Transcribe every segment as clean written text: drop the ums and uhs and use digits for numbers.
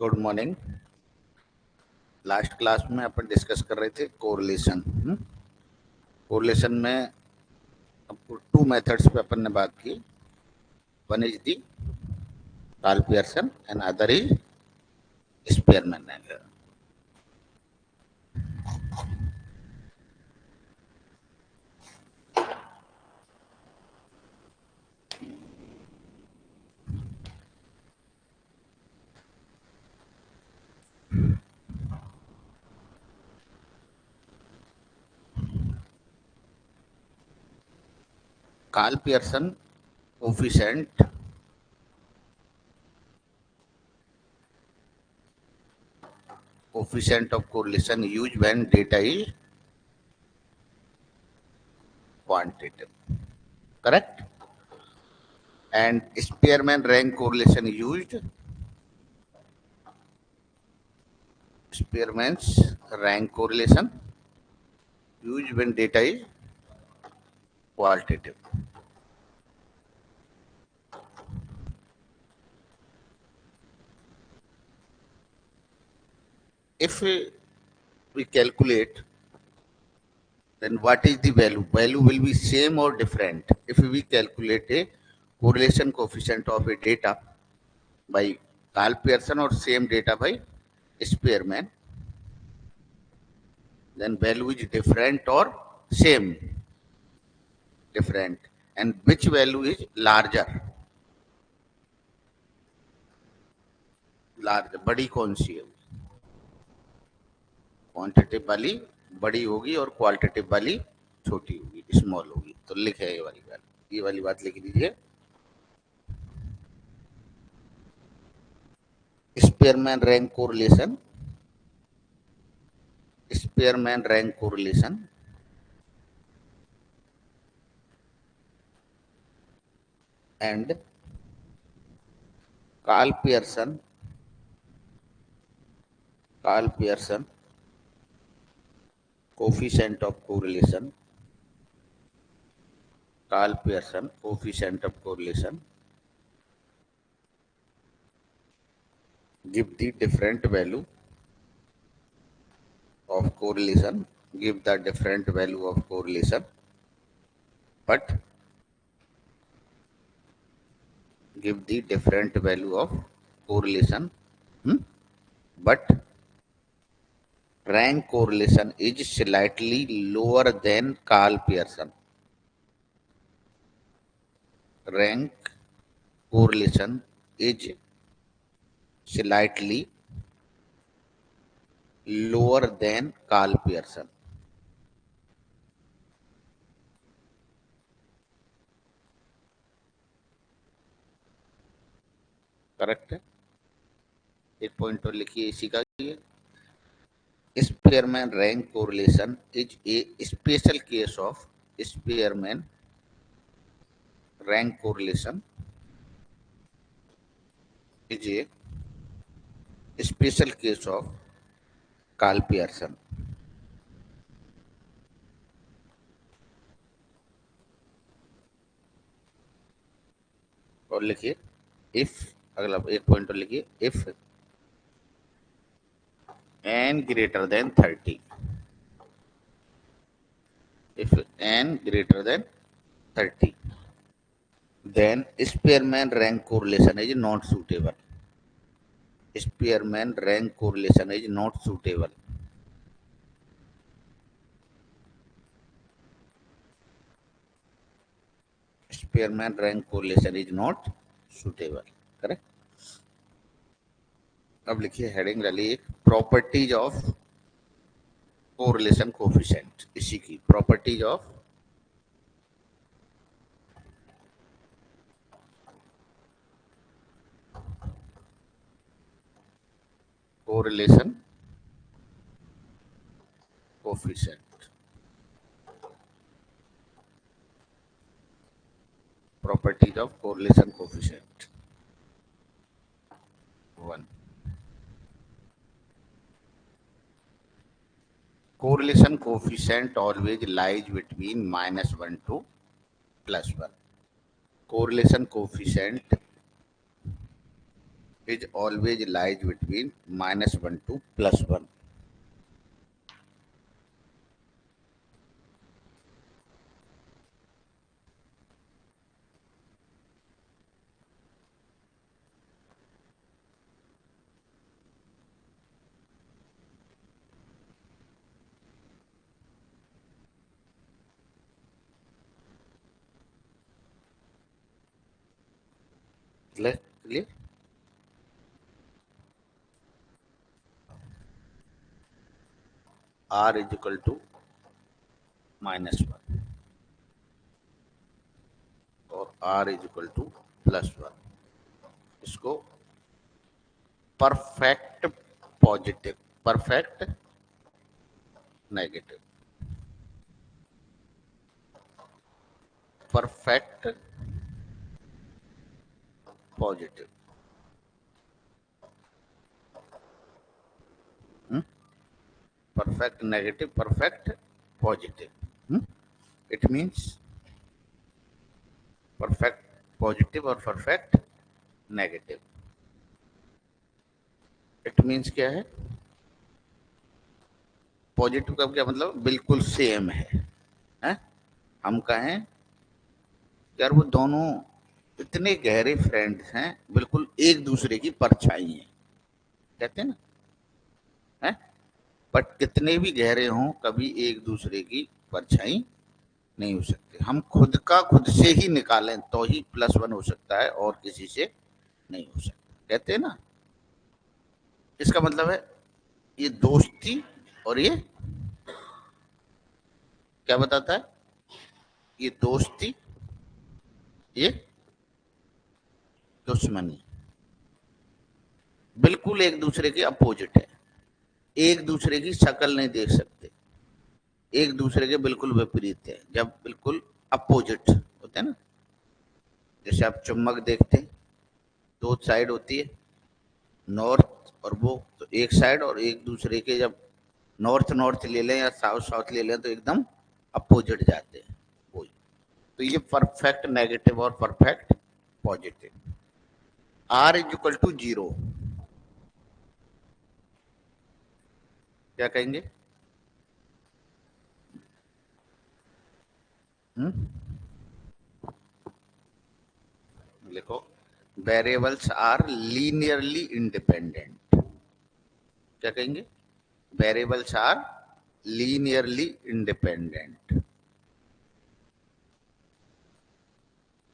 Good morning. Last class में अपन discuss कर रहे थे कोरिलेशन। कोरिलेशन में आपको टू मेथड्स पे अपन ने बात की। One is the Karl Pearson and other is Spearman. Karl Pearson coefficient of correlation used when data is quantitative, correct? And Spearman rank correlation used. Spearman's rank correlation used when data is qualitative. If we calculate, then what is the value? Value will be same or different. If we calculate a correlation coefficient of a data by Karl Pearson or same data by Spearman, then value is different or same? Different. And which value is larger? Larger. बड़ी कौन सी है? Quantitative वाली बड़ी होगी और qualitative वाली छोटी होगी, स्मॉल होगी। तो लिखे ये वाली बात लिख दीजिए। Spearman rank correlation and Karl Pearson coefficient of correlation give the different value of correlation, but give the different value of correlation, but rank correlation is slightly lower than Karl Pearson. Rank correlation is slightly lower than Karl Pearson. Correct है? एक point और लिखिए इसी का। Spearman rank correlation is a special case of Spearman rank correlation is a special case of Karl Pearson. और लिखिए if, अगला एक पॉइंट और लिखिए, if n greater than 30, if n greater than 30, then Spearman rank correlation is not suitable. Spearman rank correlation is not suitable. Spearman rank correlation is not suitable. Correct? अब लिखिए heading डालिए एक properties of correlation coefficient. इसी की properties of correlation coefficient. Properties of correlation coefficient 1. Correlation coefficient always lies between -1 to +1. Correlation coefficient is always lies between -1 to +1। Clear? R is equal to -1 और R is equal to +1। इसको perfect positive, perfect negative, perfect positive, perfect negative, perfect positive. It means perfect positive और perfect negative. It means क्या है? Positive का क्या मतलब? बिल्कुल same है? हम कहें यार वो दोनों इतने गहरे फ्रेंड्स हैं, बिल्कुल एक दूसरे की परछाई हैं, कहते हैं ना, है? बट कितने भी गहरे हों, कभी एक दूसरे की परछाई नहीं हो सकते। हम खुद का खुद से ही निकालें तो ही +1 हो सकता है, और किसी से नहीं हो सकता, कहते हैं ना। इसका मतलब है ये दोस्ती, और ये क्या बताता है? ये दोस्ती, ये दुश्मनी, बिल्कुल एक दूसरे के अपोजिट है। एक दूसरे की शक्ल नहीं देख सकते, एक दूसरे के बिल्कुल विपरीत है। जब बिल्कुल अपोजिट होते हैं ना, जैसे आप चुम्बक देखते हैं, दो साइड होती है, नॉर्थ और वो, तो एक साइड, और एक दूसरे के जब नॉर्थ नॉर्थ ले लें या साउथ साउथ ले लें तो एकदम अपोजिट जाते हैं, वही। तो ये परफेक्ट नेगेटिव और perfect positive. R is equal to 0, क्या कहेंगे? हम्म लिखो, वेरिएबल्स आर लीनियरली इंडिपेंडेंट। क्या कहेंगे? Variables are linearly independent.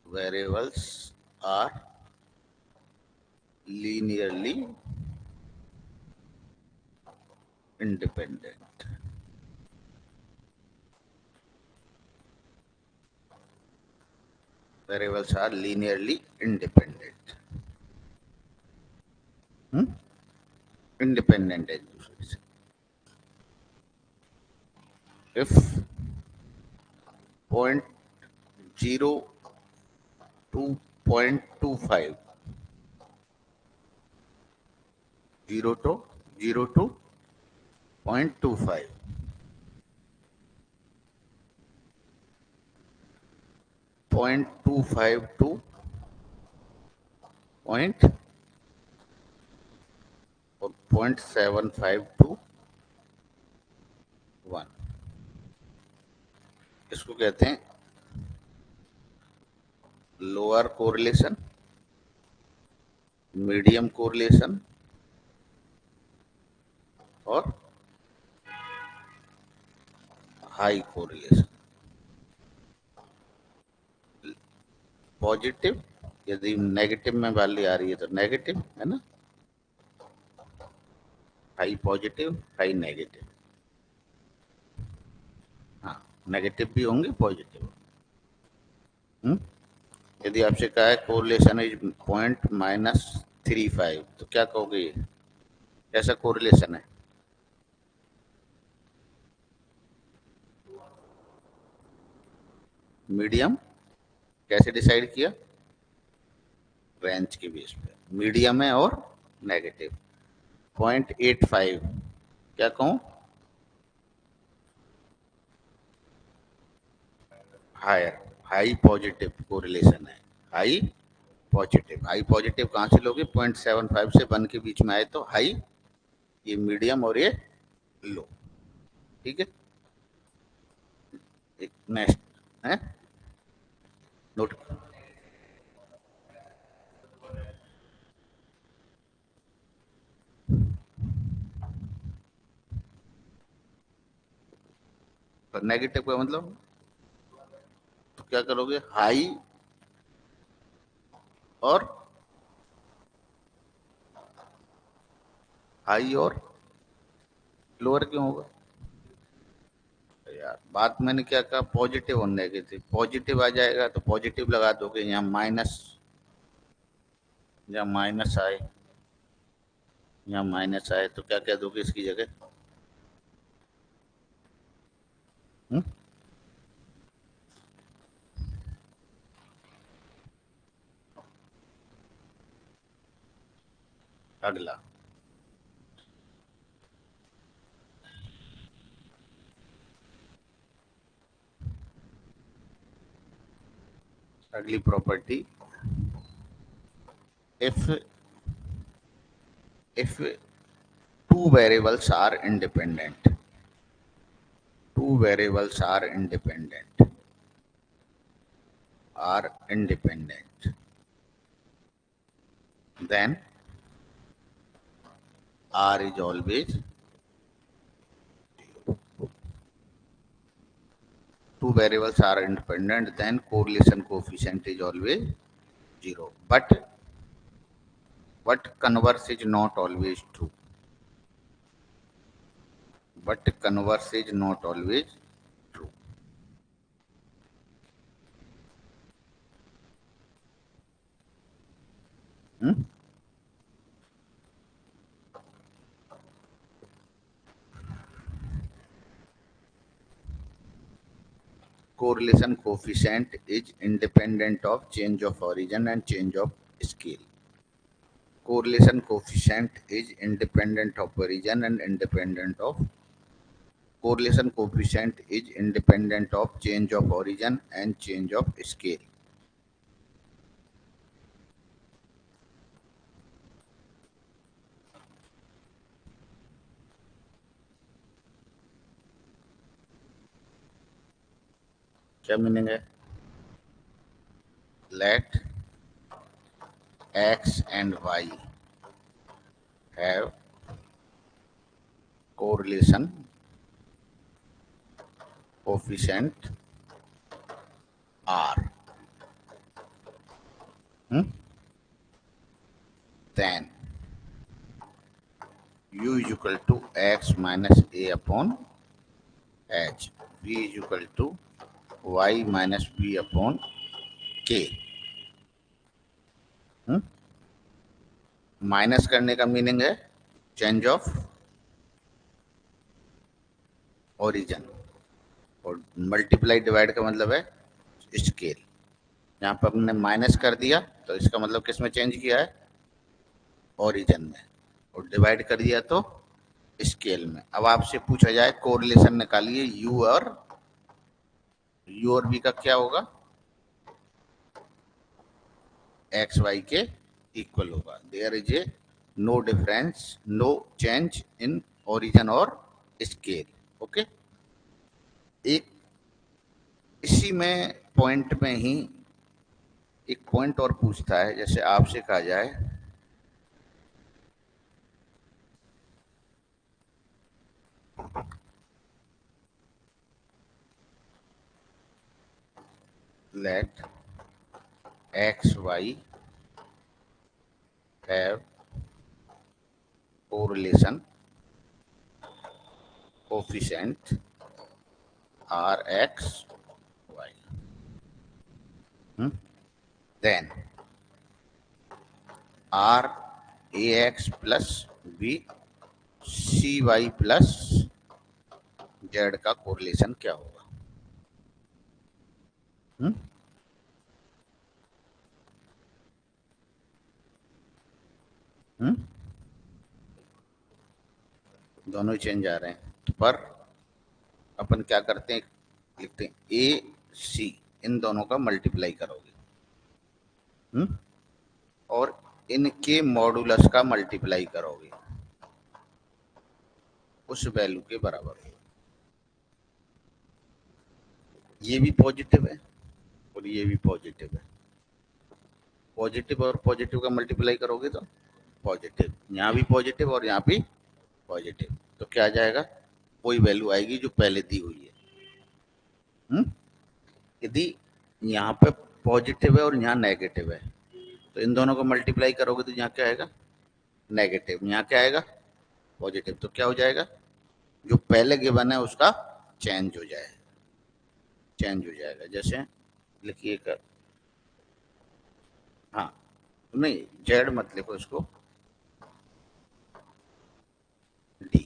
Variables are linearly independent. Variables are linearly independent, independent है एक दूसरे से। If point 0 to 0.25, 0 to 0.25, 0.25 to point, और 0.75 to 1, इसको कहते हैं लोअर कोरिलेशन, मीडियम कोरिलेशन और हाई कोरिलेशन। पॉजिटिव, यदि नेगेटिव में वैल्यू आ रही है तो नेगेटिव, है ना, हाई पॉजिटिव, हाई नेगेटिव। हाँ, नेगेटिव भी होंगे, पॉजिटिव। हम्म यदि आपसे कहा है कोरिलेशन इज -0.35, तो क्या कहोगे? कैसा कोरिलेशन है? मीडियम। कैसे डिसाइड किया? रेंज के बेस पे मीडियम है और नेगेटिव। 0.85, क्या कहूँ? हायर, हाई पॉजिटिव कोरिलेशन है, हाई पॉजिटिव। हाई पॉजिटिव कहाँ से लोगे? 0.75 से 1 के बीच में आए तो हाई, ये मीडियम और ये लो। ठीक है, एक नेक्स्ट है नोट। नेगेटिव का मतलब तो क्या करोगे? हाई और हाई और लोअर क्यों होगा? यार बात मैंने क्या कहा? पॉजिटिव और नेगेटिव। पॉजिटिव आ जाएगा तो पॉजिटिव लगा दोगे, यहाँ माइनस, या माइनस आए, यहाँ माइनस आए तो क्या कह दोगे इसकी जगह? हम्म? अगला, अगली property, if if two variables are independent, two variables are independent, then R is always, two variables are independent, then correlation coefficient is always zero. But converse is not always true. But converse is not always true. Hmm? Correlation coefficient is independent of change of origin and change of scale. Correlation coefficient is independent of origin and independent of correlation coefficient is independent of change of origin and change of scale. क्या meaning है? Let x and y have correlation coefficient r, hmm? Then u is equal to x minus a upon h, v is equal to y minus b upon k. hmm? Minus करने का meaning है change of origin, और multiply divide का मतलब है scale. यहाँ पर हमने माइनस कर दिया तो इसका मतलब किस में चेंज किया है? ओरिजिन में। और डिवाइड कर दिया तो स्केल में। अब आपसे पूछा जाए कोरिलेशन निकालिए, यू और बी का क्या होगा? एक्स वाई के इक्वल होगा। There is a no difference, no change in origin और स्केल। ओके, एक इसी में पॉइंट में ही एक पॉइंट और पूछता है, जैसे आपसे कहा जाए let X Y have correlation coefficient R X Y, then R A X plus B C Y plus Z का कोरिलेशन क्या होगा? हुँ? हुँ? दोनों ही चेंज आ रहे हैं, पर अपन क्या करते हैं, लिखते हैं ए सी, इन दोनों का मल्टीप्लाई करोगे। हुँ? और इनके मॉडुलस का मल्टीप्लाई करोगे, उस वैल्यू के बराबर। ये भी पॉजिटिव है और ये भी पॉजिटिव है। पॉजिटिव और पॉजिटिव का मल्टीप्लाई करोगे तो पॉजिटिव, यहाँ भी पॉजिटिव और यहाँ भी पॉजिटिव, तो क्या आ जाएगा, वही वैल्यू आएगी जो पहले दी हुई है। यदि यहाँ पे पॉजिटिव है और यहाँ नेगेटिव है, तो इन दोनों को मल्टीप्लाई करोगे तो यहाँ क्या आएगा, नेगेटिव, यहाँ क्या आएगा, पॉजिटिव। तो क्या हो जाएगा, जो पहले गिवन है उसका चेंज हो जाए, चेंज हो जाएगा। जैसे लिखिए कर, हाँ, नहीं जेड मत लिखो, इसको डी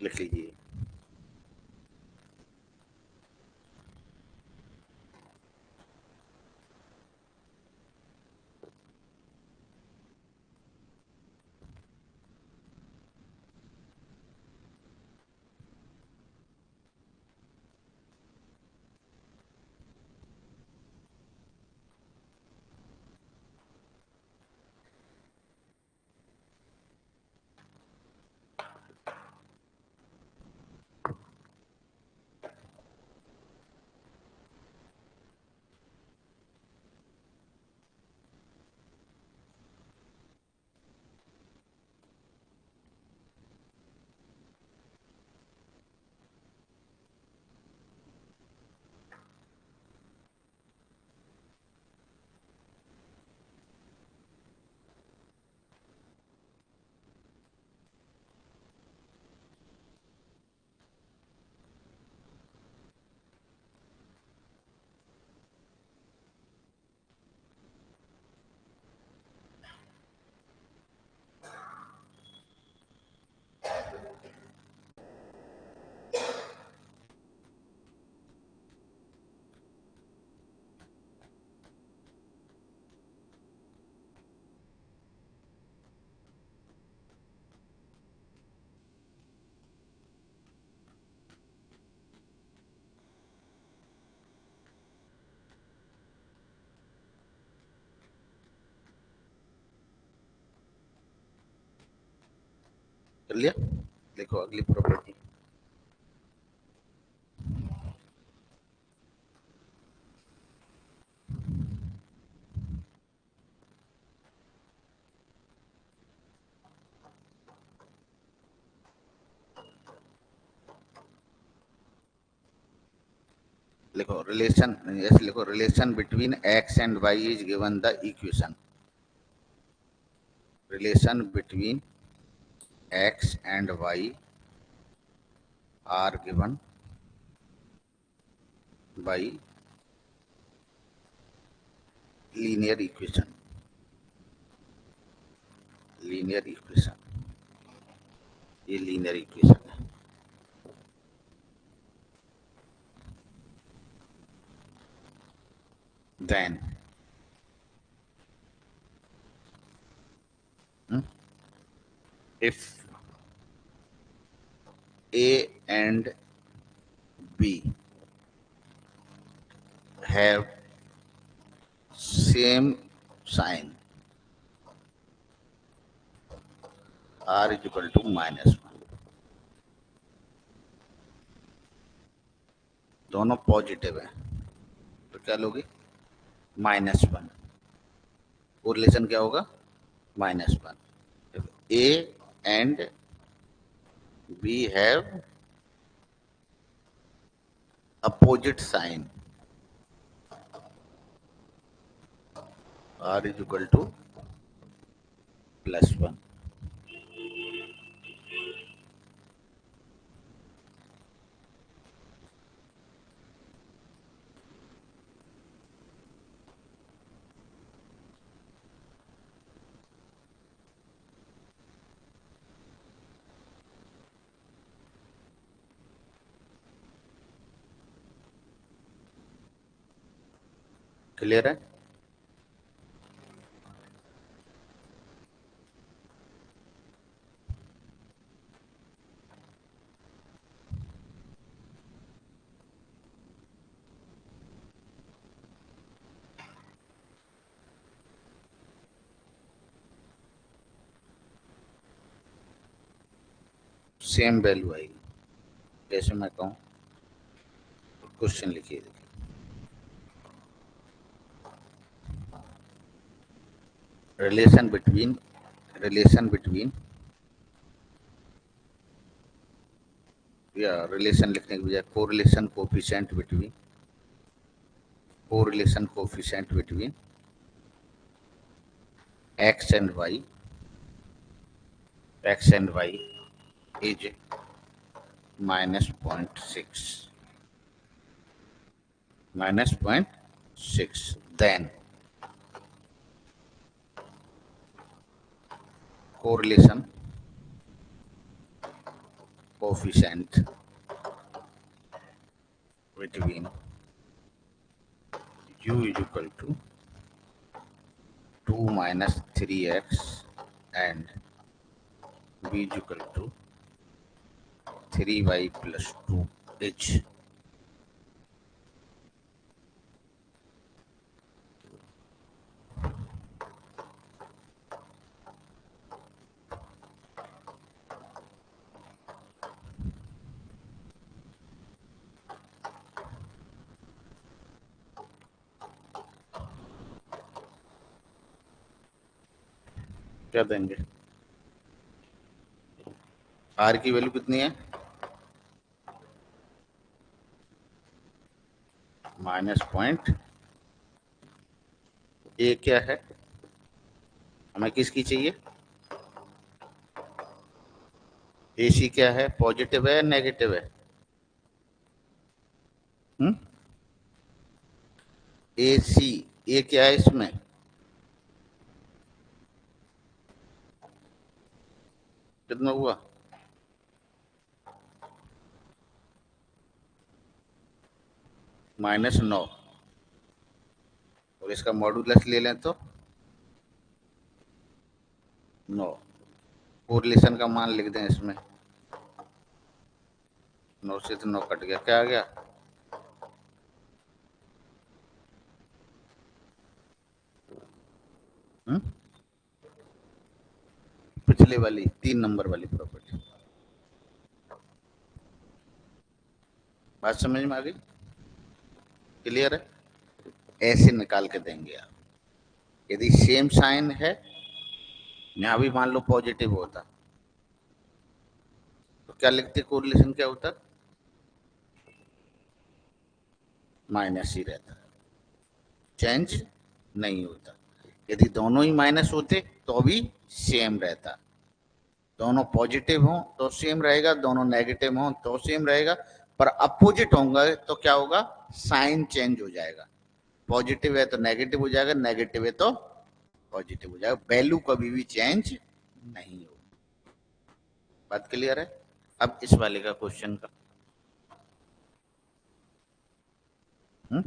लिख लीजिए। कर लिया, देखो अगली प्रॉपर्टी। लिखो रिलेशन, ऐसे लिखो, relation between X and Y is given the equation. Relation between X and Y are given by linear equation, linear equation, ये लीनियर इक्वेशन है। Then if A and B have same sign, R is equal to -1, दोनों positive है, तो क्या लोगे, -1, वो relation क्या होगा, -1। A and B have opposite sign, R is equal to +1। Clear है। सेम वैल्यू आएगी। जैसे मैं कहूँ क्वेश्चन लिखिए, रिलेशन बिटवीन या रिलेशन लिखने के बजाय correlation coefficient between X and Y is -0.6, then correlation coefficient between u is equal to 2 minus 3x and b is equal to 3y plus 2h. क्या देंगे? आर की वैल्यू कितनी है? -. ए क्या है? हमें किसकी चाहिए? एसी क्या है? पॉजिटिव है नेगेटिव है? एसी ए क्या है इसमें? कितना हुआ? -9। और इसका मॉडुलस ले लें तो 9। कोरिलेशन का मान लिख दें इसमें, 9 से तो 9 कट गया, क्या आ गया? हुँ? पिछले वाली 3 नंबर वाली प्रॉपर्टी। बात समझ में आ गई? क्लियर है? ऐसे निकाल के देंगे आप। यदि सेम साइन है, यहाँ भी मान लो पॉजिटिव होता, तो क्या लिखते? कोरिलेशन क्या होता? माइनस ही रहता, चेंज नहीं होता। यदि दोनों ही माइनस होते तो भी सेम रहता। दोनों पॉजिटिव हों तो सेम रहेगा, दोनों नेगेटिव हों तो सेम रहेगा, पर अपोजिट होंगे तो क्या होगा? साइन चेंज हो जाएगा। पॉजिटिव है तो नेगेटिव हो जाएगा, नेगेटिव है तो पॉजिटिव हो जाएगा। वैल्यू कभी भी चेंज नहीं होगी। बात क्लियर है? अब इस वाले का क्वेश्चन का हुँ?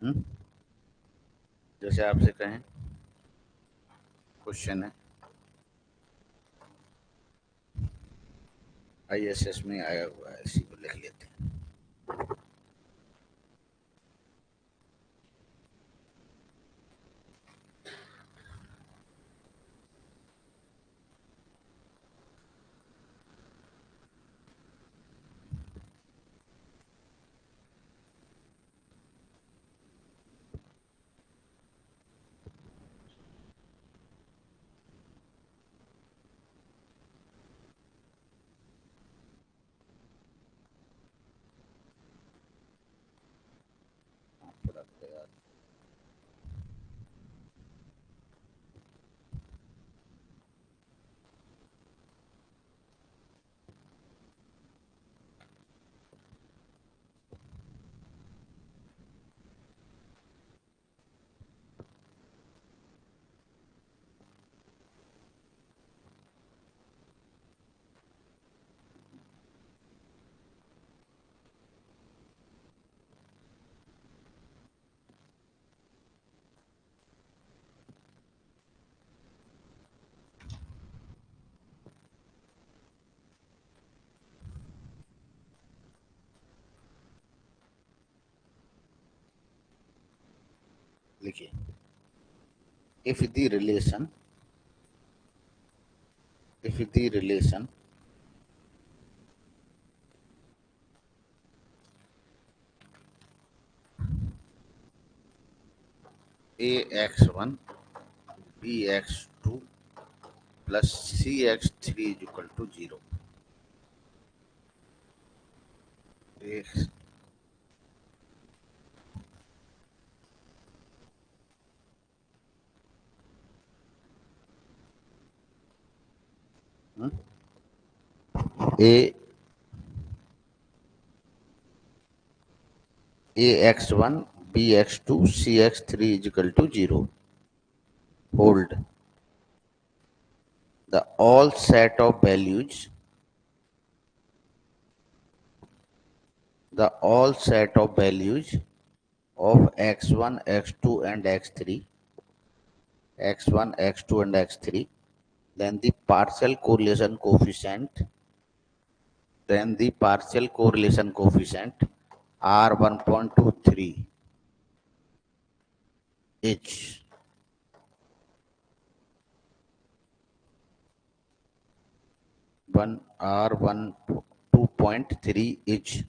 हुँ? जैसे आपसे कहें क्वेश्चन है, आईएसएस में आया हुआ है, इसी को लिख लेते हैं। लिखिए, if the relation ax1 bx2 plus cx3 is equal to 0, X, a ax1 bx2 cx3 is equal to 0, hold the all set of values of x1 x2 and x3, then the partial correlation coefficient R 1.23 H, R 1 2.3 H.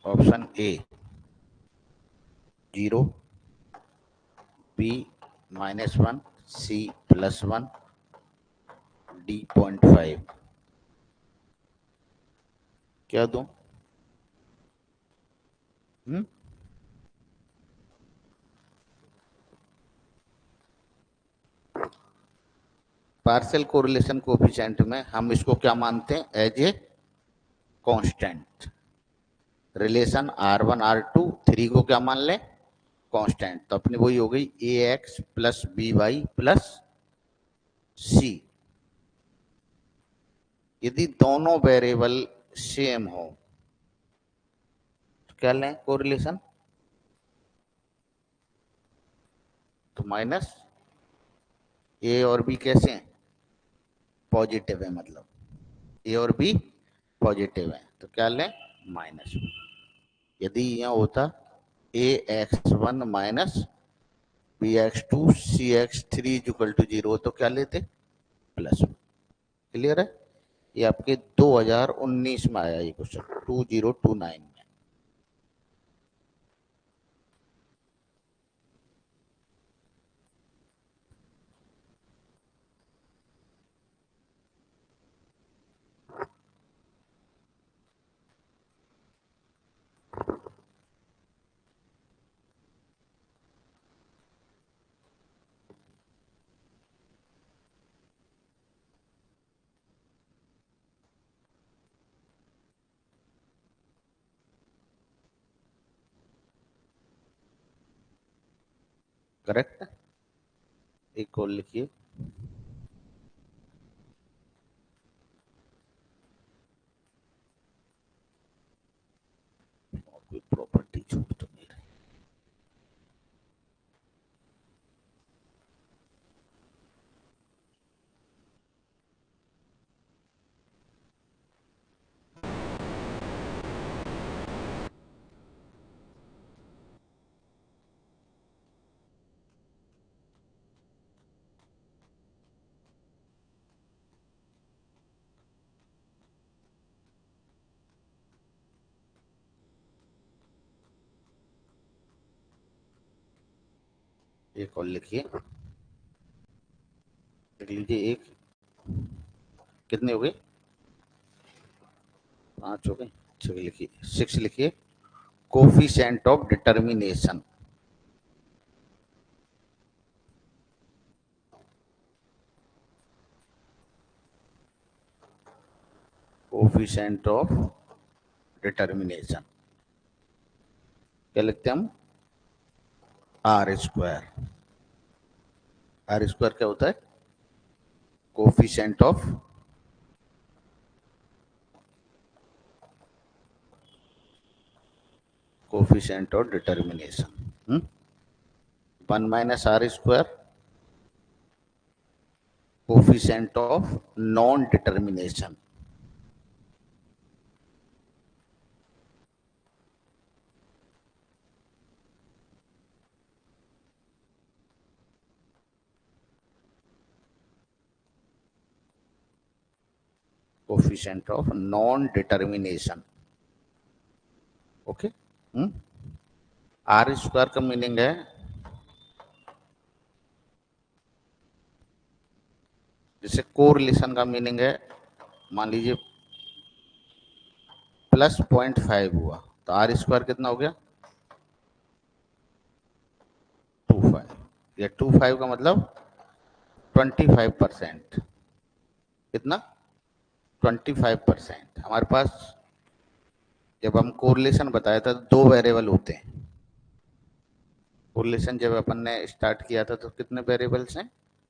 Option A 0, B -1, C +1, D 0.5. क्या दूं? Partial correlation coefficient में हम इसको क्या मानते हैं? As a constant. Relation R1 R2 3 को क्या मान लें? कांस्टेंट। तो अपनी वही हो गई ax plus by plus c। यदि दोनों वेरिएबल सेम हो तो क्या लें कोरिलेशन? तो माइनस ए और बी कैसे हैं? पॉजिटिव है, मतलब ए और बी पॉजिटिव है, तो क्या लें? माइनस। यदि यह होता A x one minus B x two C x three equal to 0 तो क्या लेते? प्लस। क्लियर है? ये आपके 2019 में आया ये क्वेश्चन, 2029 में। करेक्ट? एक और लिखिए, कोई प्रॉपर्टी छूट तो नहीं रही। एक और लिखिए, लिख लीजिए। एक कितने हो गए? 5 हो गए। 6 लिखिए, 6 लिखिए। Coefficient of determination, coefficient of determination क्या लिखते हैं हम? Are square. आर स्क्वायर क्या होता है? Coefficient of determination. 1 minus R square coefficient of non determination. Coefficient of non determination. Okay, R square का मीनिंग है जैसे कोरिलेशन का मीनिंग है, मान लीजिए +0.5 हुआ तो आर स्क्वायर कितना हो गया 25। या 25 का मतलब 25%। कितना 25%। हमारे पास जब हम कोरिलेशन बताया था तो दो वेरिएबल होते हैं। कोरिलेशन जब अपन ने स्टार्ट किया था तो कितने वेरिएबल्स हैं,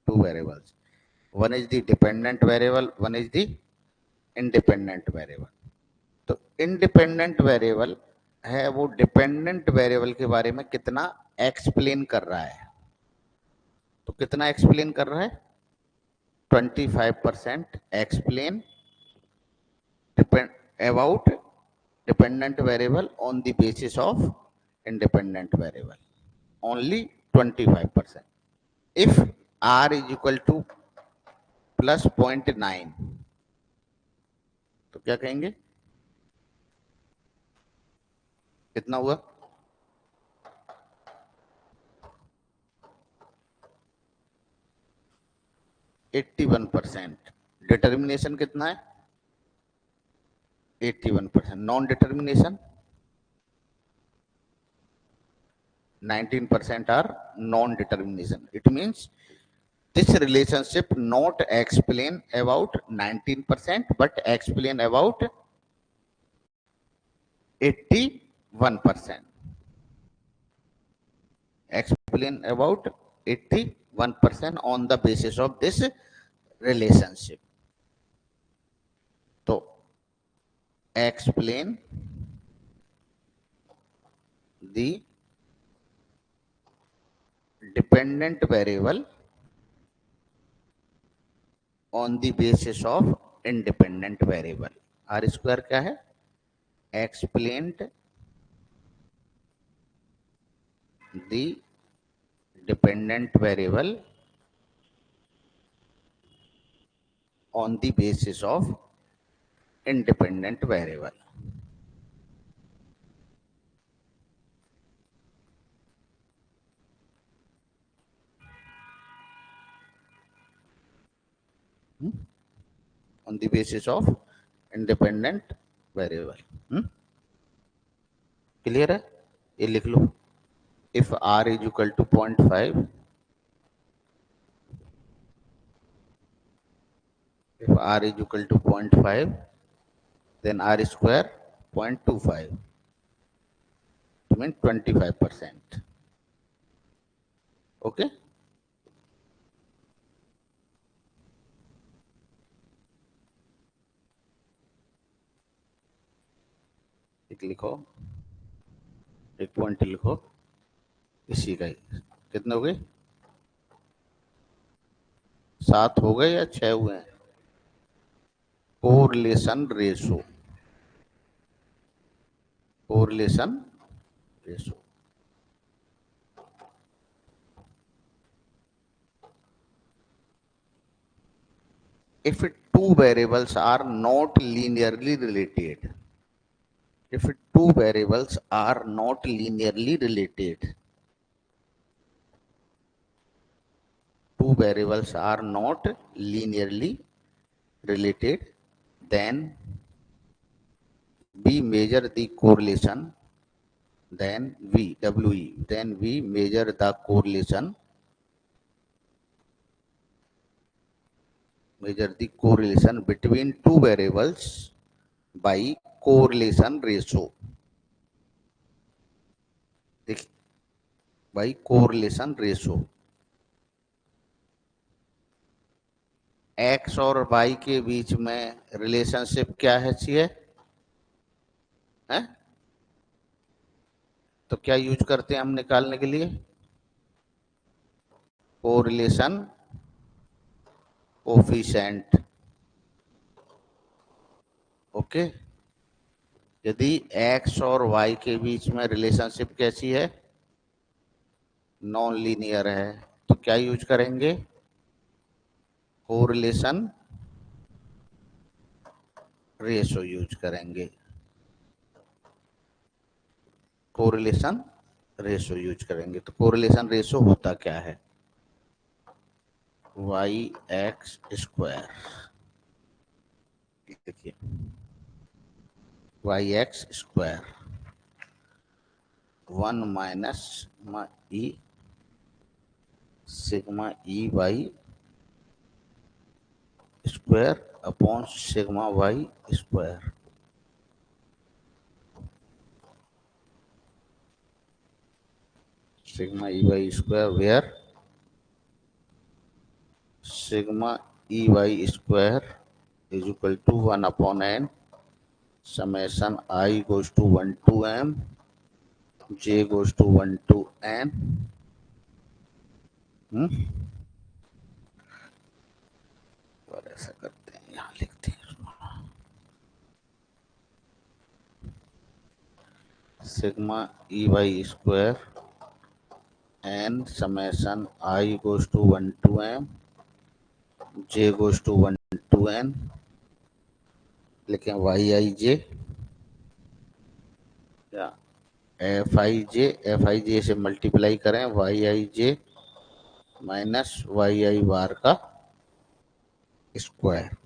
two variables. One is the dependent variable, one is the independent variable. तो इंडिपेंडेंट वेरिएबल है वो डिपेंडेंट वेरिएबल के बारे में कितना एक्सप्लेन कर रहा है। तो कितना एक्सप्लेन कर रहा है 25% explain depend about dependent variable on the basis of independent variable, only 25%। if r is equal to +0.9 तो क्या कहेंगे, कितना हुआ 81%। डिटर्मिनेशन कितना है 81%। Non determination 19% are non-determination. It means this relationship not explain about 19% but explain about 81%। explain about 81% on the basis of this relationship। तो explain the dependent variable on the basis of independent variable। R square क्या है, explained the dependent variable on the basis of independent variable। on the basis of independent variable। Clear है, ये लिख लो। इफ r is equal to 0.5, if r is equal to 0.5 then r square 0.25 to mean 25%। Okay, एक लिखो, एक point लिखो इसी का ही। कितने हो गए, 7 हो गए या 6 हुए हैं। Correlation ratio, correlation ratio. if two variables are not linearly related, if two variables are not linearly related, two variables are not linearly related, then we measure the correlation, then we measure the correlation, between two variables by correlation ratio। देखिए, by correlation ratio। x और y के बीच में relationship क्या है चाहिए है? तो क्या यूज करते हैं हम निकालने के लिए, कोरिलेशन कोफिशिएंट। ओके, यदि x और y के बीच में रिलेशनशिप कैसी है, नॉन लीनियर है, तो क्या यूज करेंगे, कोरिलेशन रेशो यूज करेंगे, कोरिलेशन रेशो यूज करेंगे। तो कोरिलेशन रेशो होता क्या है? वाई एक्स स्क्वायर, देखिए Y X square 1 - E sigma E Y square upon sigma Y square. Sigma E Y square where sigma E Y square is equal to 1/n summation I goes to 1 to m j goes to 1 to n। और ऐसा करते हैं, यहाँ लिखते हैं sigma E Y square n summation I goes to 1 to m j goes to 1 to n, लेकिन Y I जे या F I जे से मल्टीप्लाई करें Y I J minus Y आई बार का स्क्वायर,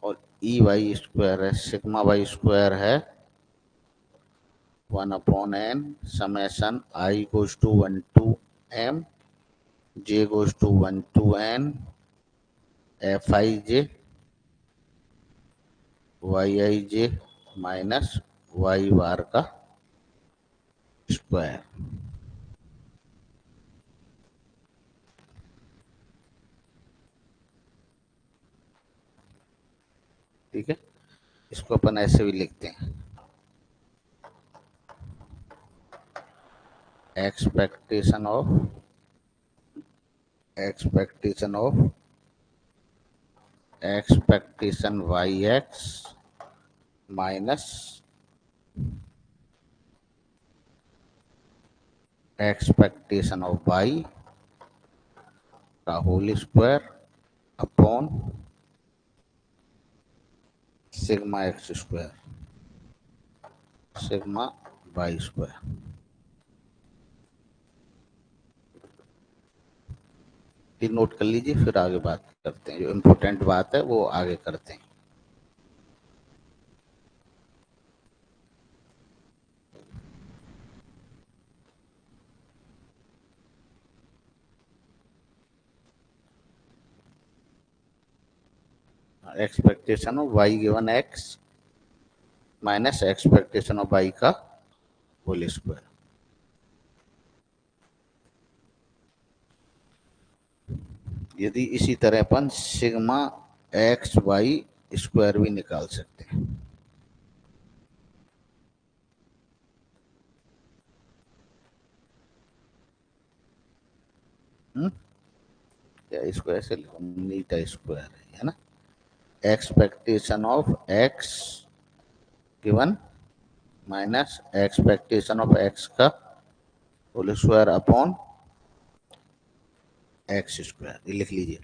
और ई वाई स्क्वायर है सिग्मा वाई स्क्वायर है 1/n summation I goes to 1 to m j goes to 1 to n F I J Y I J minus Y bar का square. ठीक है, इसको अपन ऐसे भी लिखते हैं expectation of expectation Y X minus expectation of Y का whole square upon sigma X square sigma Y square. ये नोट कर लीजिए, फिर आगे बात करते हैं, जो इम्पोर्टेंट बात है वो आगे करते हैं। Expectation of Y given X minus expectation of Y का होल स्क्वायर। यदि इसी तरह अपन सिग्मा एक्स वाई स्क्वायर भी निकाल सकते हैं। या इसको ऐसे लिखो नीटा स्क्वायर है ना, expectation of X given minus expectation of X का whole square upon X square, ये लिख लीजिए।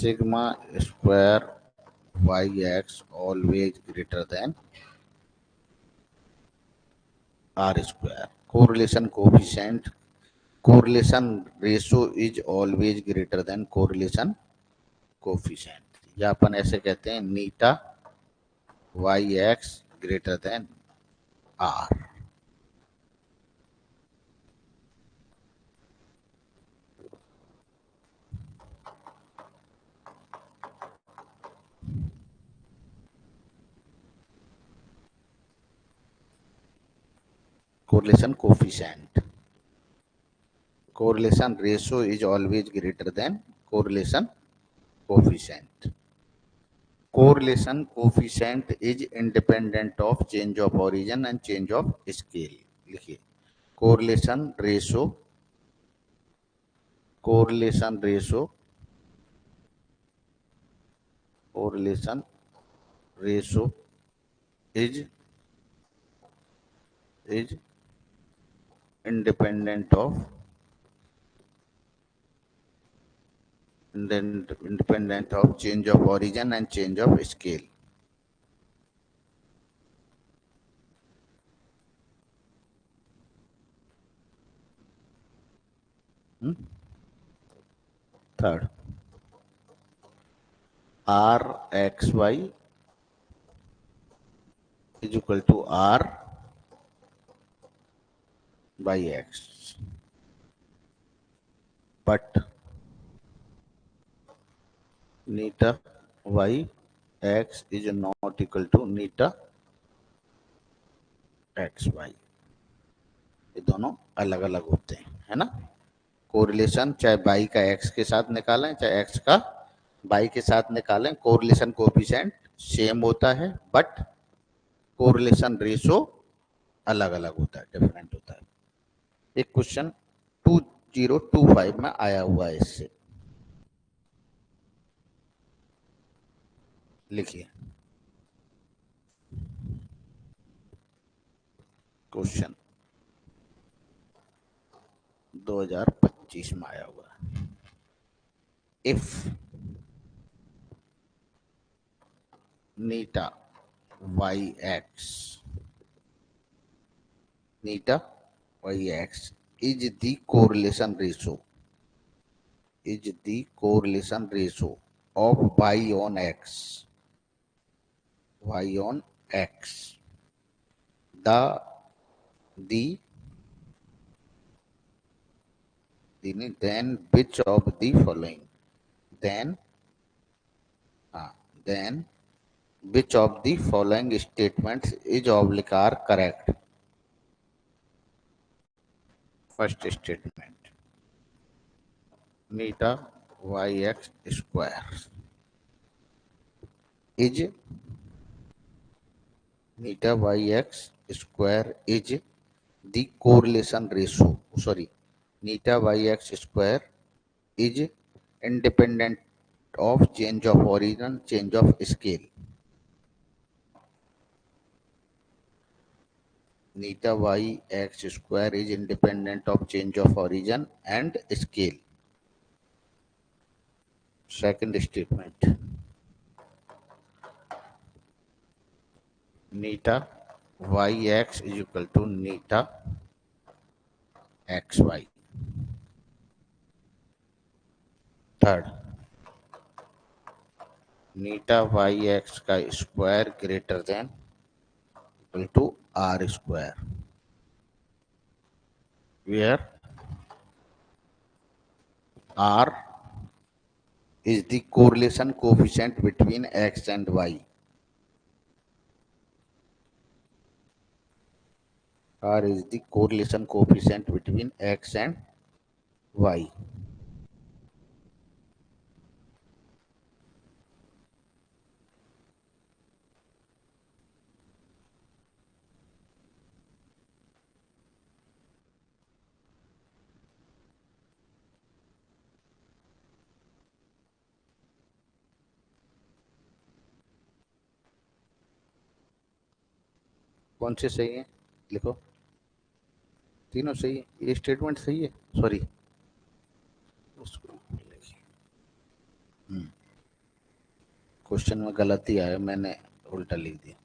Sigma square Y X always greater than R square. Correlation coefficient correlation ratio is always greater than correlation coefficient, या अपन ऐसे कहते हैं eta Y X greater than R. correlation coefficient, correlation ratio is always greater than correlation coefficient। correlation coefficient is independent of change of origin and change of scale. लिखिए correlation ratio, correlation ratio, correlation ratio is independent of change of origin and change of scale. Third, Rxy is equal to R by X, but neta y x is not equal to neta X Y, ये दोनों अलग अलग होते हैं, है ना। Correlation चाहे by का एक्स के साथ निकालें चाहे एक्स का बाई के साथ निकालें, कोरिलेशन कोएफिशिएंट सेम होता है, बट कोरिलेशन रेशो अलग अलग होता है, डिफरेंट होता है। एक क्वेश्चन 2025 में आया हुआ है इससे, लिखिए क्वेश्चन 2025 में आया हुआ है। If neta yx is the correlation ratio of y on x, the then which of the following, then which of the following statements is oblique are correct? First statement, neta yx square is neta yx square is the correlation ratio, sorry, neta yx square is independent of change of origin, change of scale. Neta yx square is independent of change of origin and scale. Second statement, neta yx is equal to neta xy. Third, neta yx का square greater than equal to r square, where r is the correlation coefficient between x and y. R is the correlation coefficient between x and y. कौन से सही है, लिखो। तीनों सही है, ये स्टेटमेंट सही है, सॉरी उसको क्वेश्चन में गलती आया, मैंने उल्टा लिख दिया।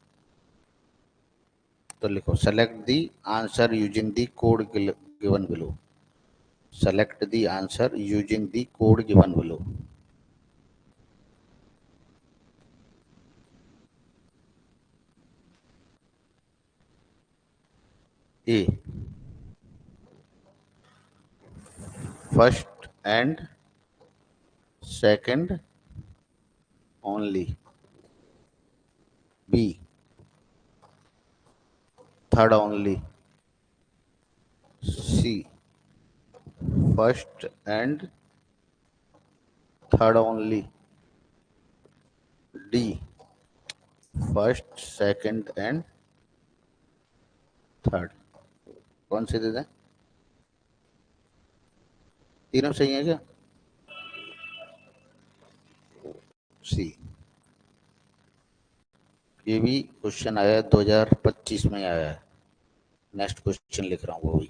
तो लिखो select the answer using the code given below, select the answer using the code given below. A first and second only, B third only, C first and third only, D first, second and third कौन से दे दें? तीनों सही है क्या? सी। ये भी question आया है, 2025 में आया है। नेक्स्ट क्वेश्चन लिख रहा हूँ वो भी।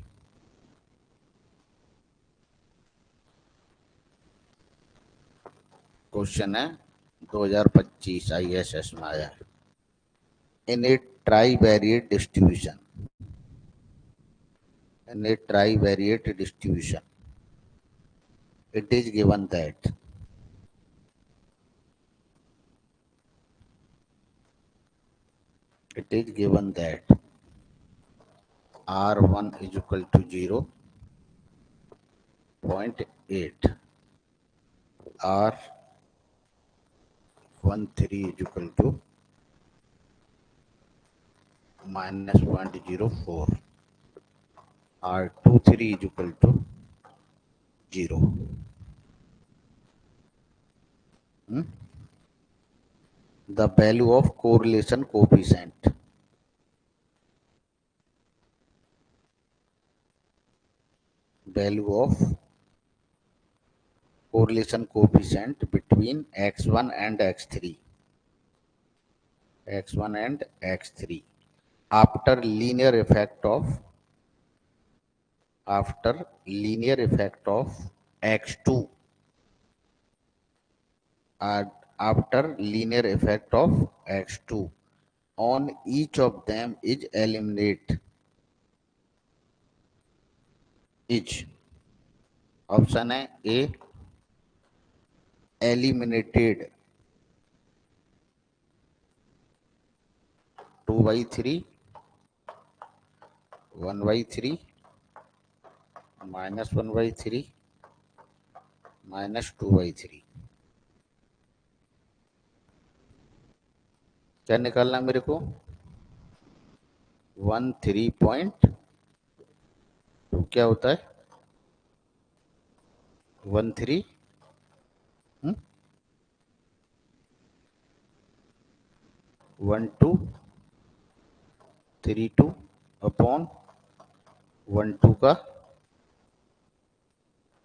क्वेश्चन है 2025 ISS में आया है। इन ए ट्राईवेरिएट distribution, in a trivariate distribution, it is given that R1 is equal to 0.8, R13 is equal to minus 0.04, R23 is equal to 0. The value of correlation coefficient, between x1 and x3 after linear effect of x2 after linear effect of x2 on each of them is eliminate each. Option है ए eliminated 2/3, 1/3, -1/3, -2/3। क्या निकालना है मेरे को? 13.2 क्या होता है? 13 1232 upon 12 का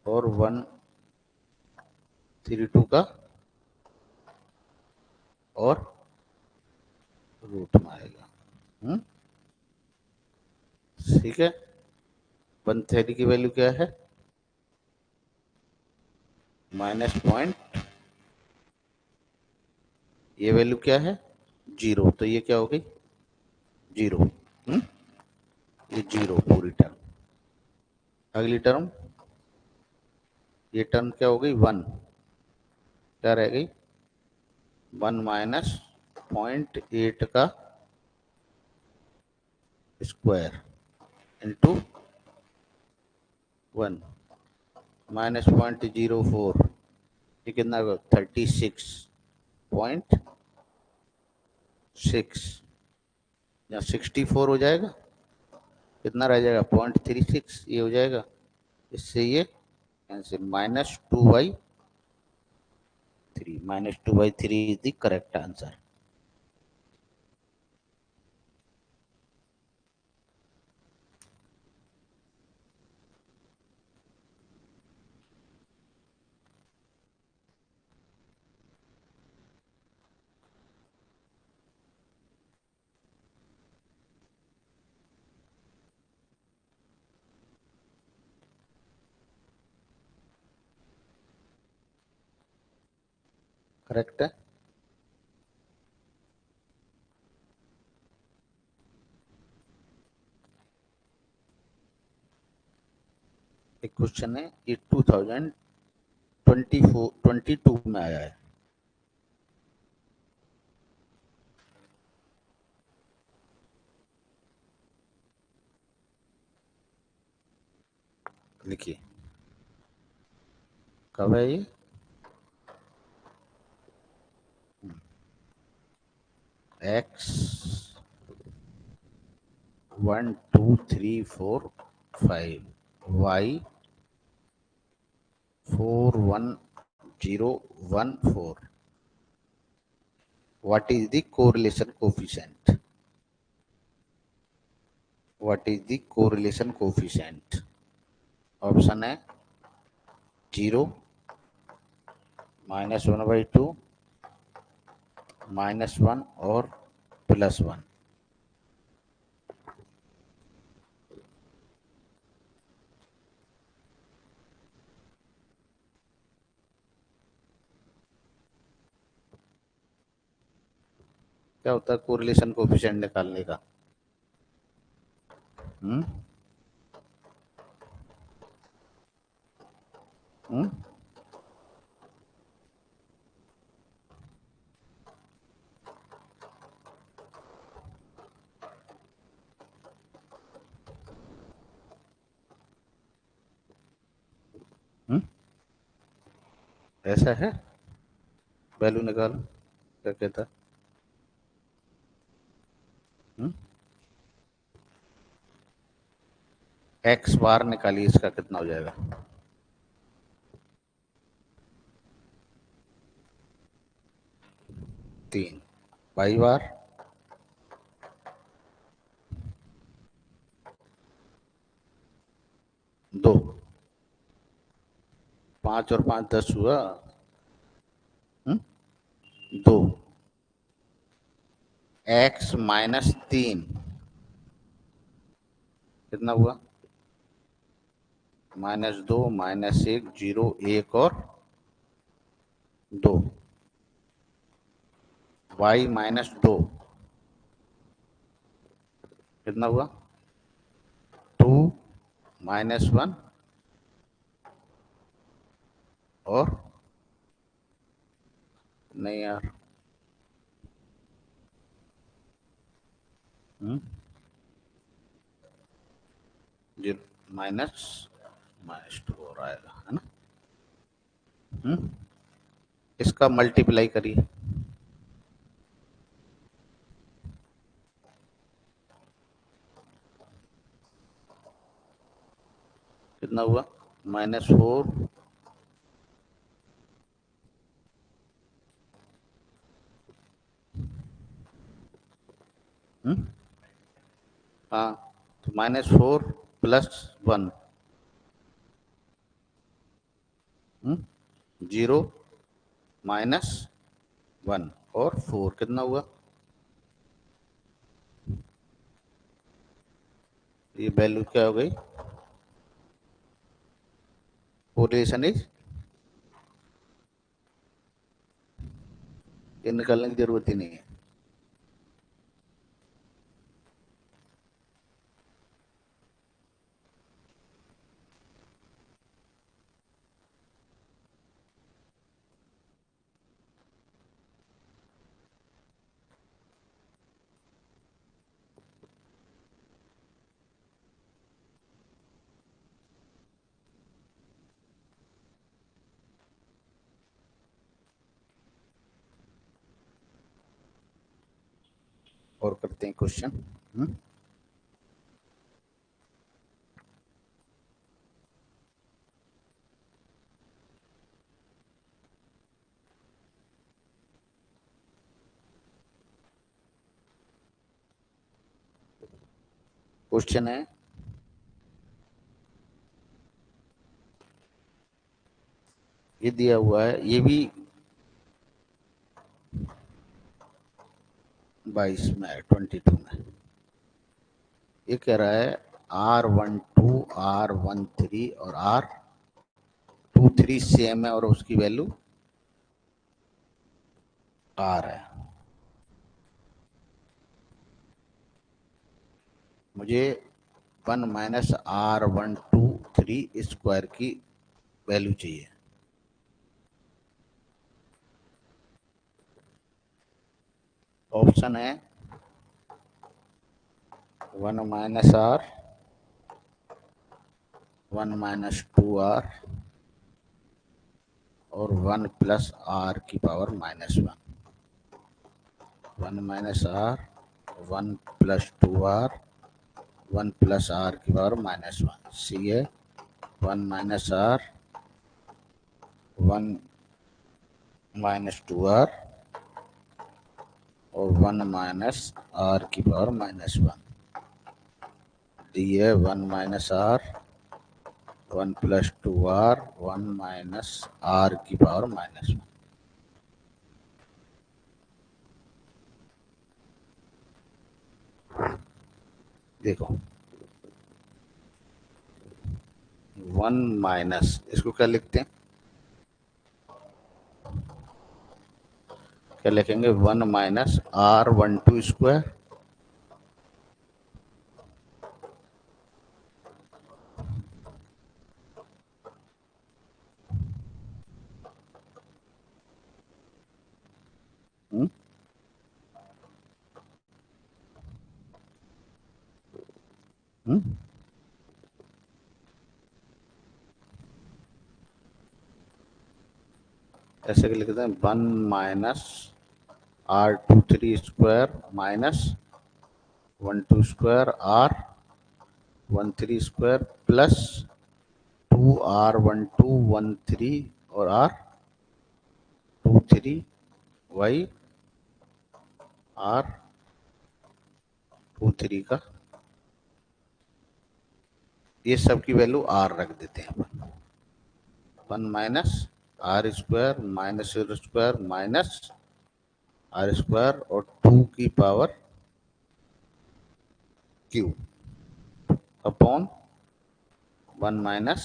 और 132 का और रूट में आएगा। ठीक है। 130 की वैल्यू क्या है? -. ये वैल्यू क्या है? 0, तो ये क्या हो गई? 0। ये 0 पूरी टर्म। अगली टर्म, ये टर्म क्या हो गई? 1। क्या रह गई? 1 माइनस 0.8 का स्क्वायर इंटू 1 माइनस 0.04, ये कितना? 36.6 या 64 हो जाएगा। कितना रह जाएगा? 0.36 ये हो जाएगा। इससे ये cancel. -2/3 is the correct answer. Correct है। एक क्वेश्चन है, ये 2022 में आया है। लिखिए कब है ये? x 1 2 3 4 5, y 4 1 0 1 4, What is the correlation coefficient? What is the correlation coefficient? Option है 0, -1/2, -1 और +1। क्या होता है कोरिलेशन कोएफिशिएंट निकालने का? हम्म हम्म हम्म ऐसा है? वैल्यू निकालो, क्या कहता है? एक्स बार निकालिए, इसका कितना हो जाएगा? 3। वाई बार 2। 5 और 5 10 हुआ। 2। x-3 कितना हुआ? -2, -1, 0, 1 और 2। y-2 कितना हुआ? 2, -1 और नहीं यार। जीरो माइनस -2 हो रहा है ना? इसका मल्टीप्लाई करिए। कितना हुआ? -4। हाँ, तो -4 +1, 0, -1 और 4 कितना हुआ? ये वैल्यू क्या हो गई? कोरिलेशन इज, ये निकालने की जरूरत ही नहीं है। और करते हैं क्वेश्चन। क्वेश्चन है, ये दिया हुआ है, ये भी 22 में है, 22 में। ये कह रहा है R12, R13 और R23 सेम है और उसकी वैल्यू R है। मुझे 1 - R123 स्क्वायर की वैल्यू चाहिए। ऑप्शन है 1 - R, 1 - 2R और 1 + R की पावर -1। 1 - R, 1 + 2R, 1 + R की पावर -1। सी है 1 - R, 1 - 2R और 1 माइनस आर की पावर -1 डी है 1 minus R 1 plus 2r 1 minus R की पावर -1। देखो 1 माइनस इसको क्या लिखते हैं, क्या लिखेंगे 1 माइनस R12 स्क्वायर ऐसे लिखते हैं 1 minus R23 square minus 12 square R13 square plus 2R12 13 और R23 वाई R23 का ये सब की वैल्यू R रख देते हैं अपन। 1 minus R square minus square minus R square और 2 की power Q upon 1 minus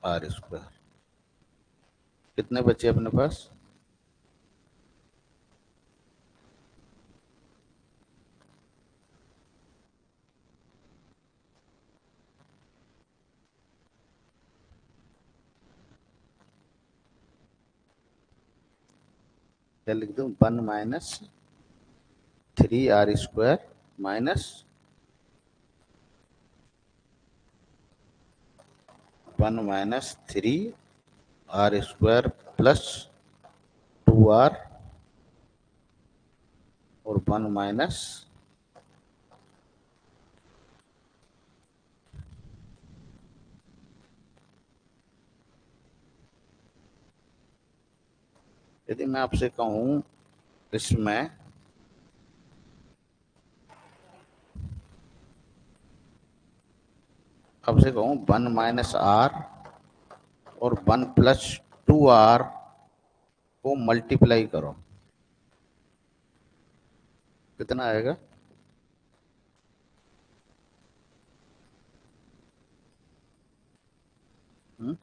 R square. कितने बचे अपने पास, क्या लिख दूं 1 minus 3 R square minus 1 minus 3 R square plus 2 R और 1 माइनस यदि मैं आपसे कहूं इसमें आपसे कहूं 1 माइनस आर और 1 प्लस 2 आर को मल्टीप्लाई करो, कितना आएगा, हुँ?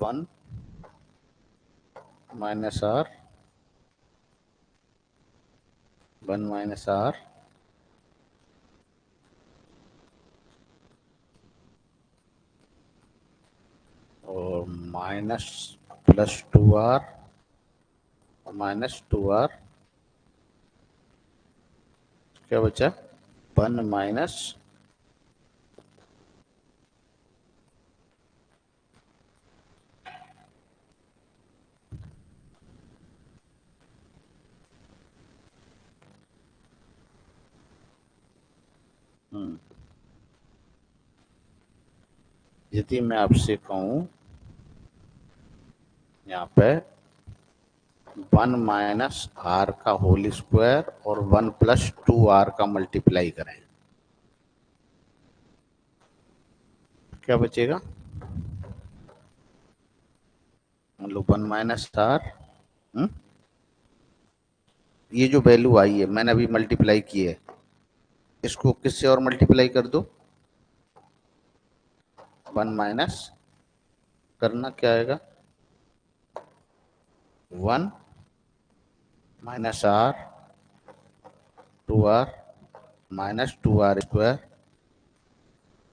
1 माइनस आर 1 माइनस आर और minus plus 2 R minus 2 R क्या बचा 1 माइनस यदि मैं आपसे कहूं यहाँ पे 1 माइनस आर का होल स्क्वायर और 1 प्लस 2 आर का मल्टीप्लाई करें, क्या बचेगा, मतलब 1 माइनस आर, ये जो वैल्यू आई है मैंने अभी मल्टीप्लाई की है, इसको किससे और मल्टीप्लाई कर दो, 1 माइनस करना क्या आएगा 1 minus R 2 R minus 2 R square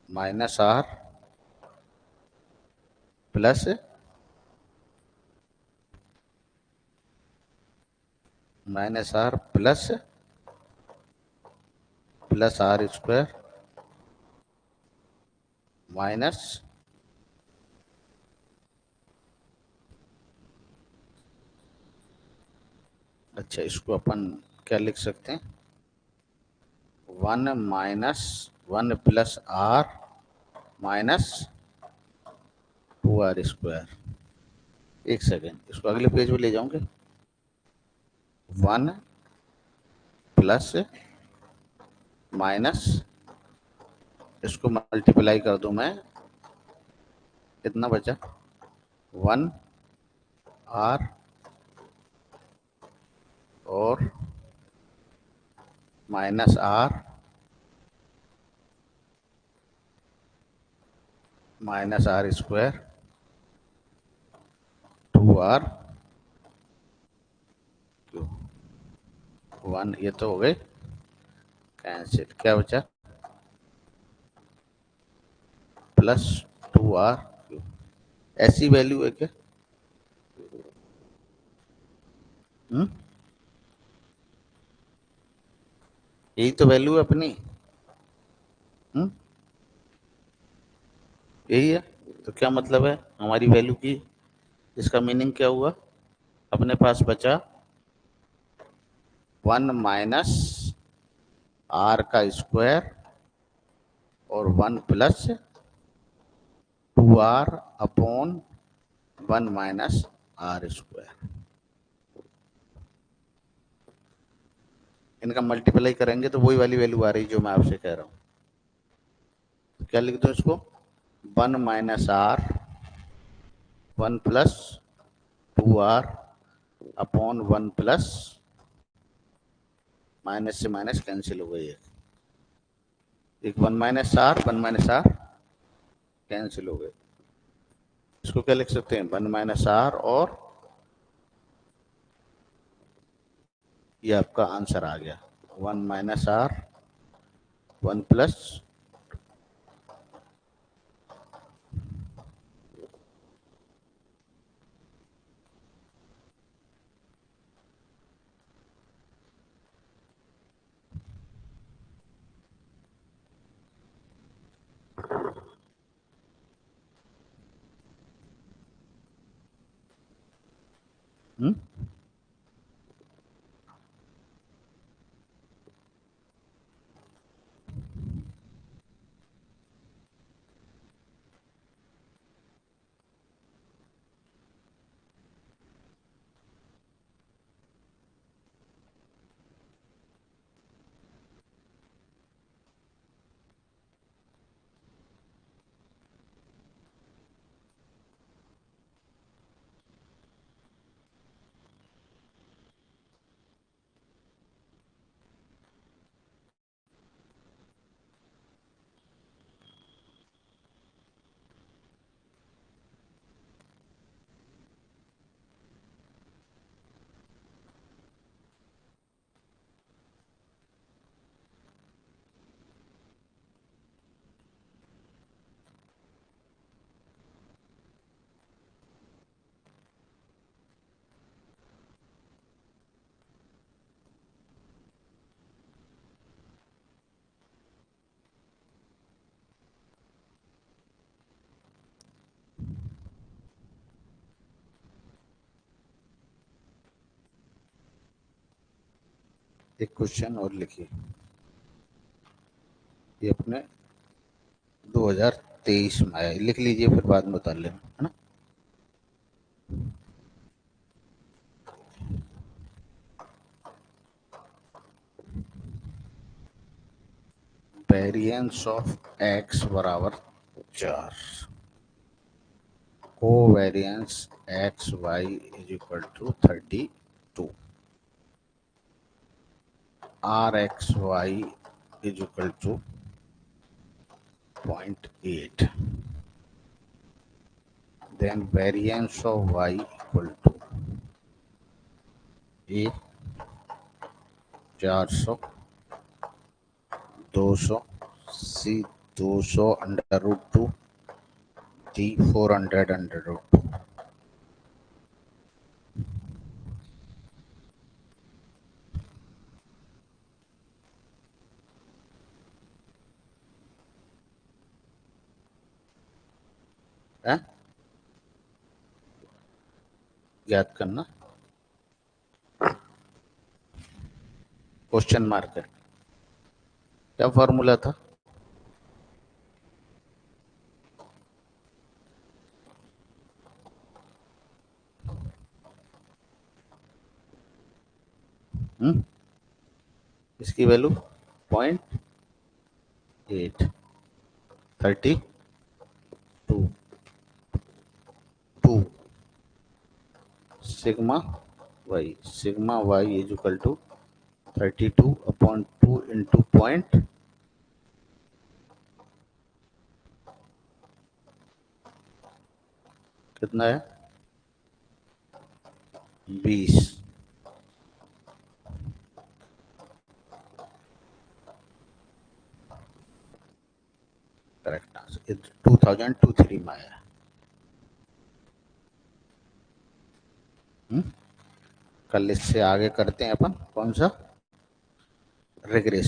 minus R plus minus R plus plus R square minus अच्छा, इसको अपन क्या लिख सकते हैं, 1 minus 1 plus are minus 2r²। एक सेकेंड, इसको अगले पेज पे ले जाऊंगे। 1 प्लस माइनस, इसको मल्टीप्लाई कर दूं मैं, कितना बचा, 1 आर और माइनस आर² 2r²। ये तो हो गए कैंसिल, क्या बचा, +2r²। ऐसी वैल्यू है क्या? हम्म, यही तो वैल्यू है अपनी। हम्म, यही है। तो क्या मतलब है हमारी वैल्यू की, इसका मीनिंग क्या हुआ, अपने पास बचा 1 - r² और 1 + 2r/1 - r²। इनका मल्टीप्लाई करेंगे तो वही वाली वैल्यू आ रही जो मैं आपसे कह रहा हूँ। तो क्या लिख दो इसको, 1 - r 1 + 2r/1 माइनस से माइनस कैंसिल हो गई है, एक 1 - r कैंसिल हो गए। इसको क्या लिख सकते हैं, 1 - r, और ये आपका आंसर आ गया, 1 - r 1 + हम्म, एक क्वेश्चन और लिखिए, ये अपने 2023 में आया, लिख लीजिए फिर बाद में उतार लेना, है ना। वेरिएंस ऑफ एक्स बराबर 4, covariance X Y = 32, R X Y = 0.8, then variance of y equal to a 400, 200, c 200 √2, d 400 √2। है, याद करना। क्वेश्चन मार्क है। क्या फॉर्मूला था? हम्म, इसकी value 0.8, 32 2 sigma Y is equal to 32/2 into point कितना है 20। करेक्ट आंसर 2023 में आया। कल इससे आगे करते हैं अपन कौन सा, रिग्रेशन।